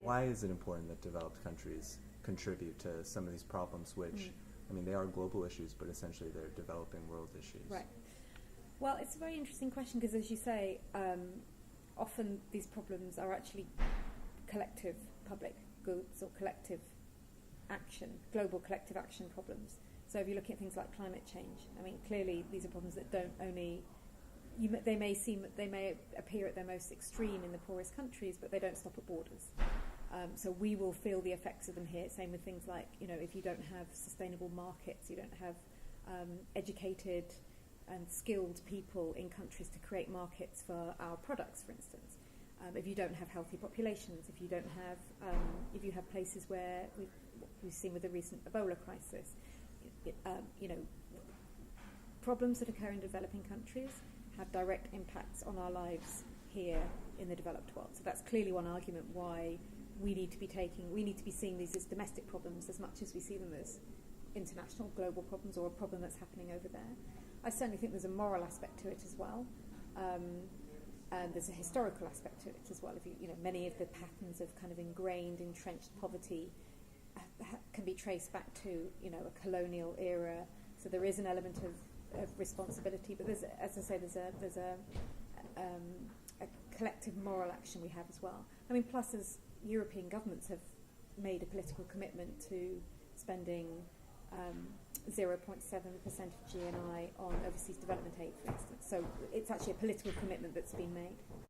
Why is it important that developed countries contribute to some of these problems, which, I mean, they are global issues, but essentially they're developing world issues? Right. Well, it's a very interesting question because, as you say, often these problems are actually collective public goods or collective action, global collective action problems. So if you're looking at things like climate change, I mean, clearly these are problems that don't only, they may appear at their most extreme in the poorest countries, but they don't stop at borders. So we will feel the effects of them here. Same with things like, if you don't have sustainable markets, you don't have educated and skilled people in countries to create markets for our products, for instance. If you don't have healthy populations, if you don't have, if you have places where we've seen with the recent Ebola crisis, problems that occur in developing countries have direct impacts on our lives here in the developed world. So that's clearly one argument why we need to be seeing these as domestic problems as much as we see them as international, global problems or a problem that's happening over there. I certainly think there's a moral aspect to it as well. And there's a historical aspect to it as well. If many of the patterns of kind of ingrained, entrenched poverty can be traced back to, a colonial era. So there is an element of responsibility, but there's, as I say, there's a collective moral action we have as well. I mean, plus as European governments have made a political commitment to spending 0.7% of GNI on overseas development aid, for instance. So it's actually a political commitment that's been made.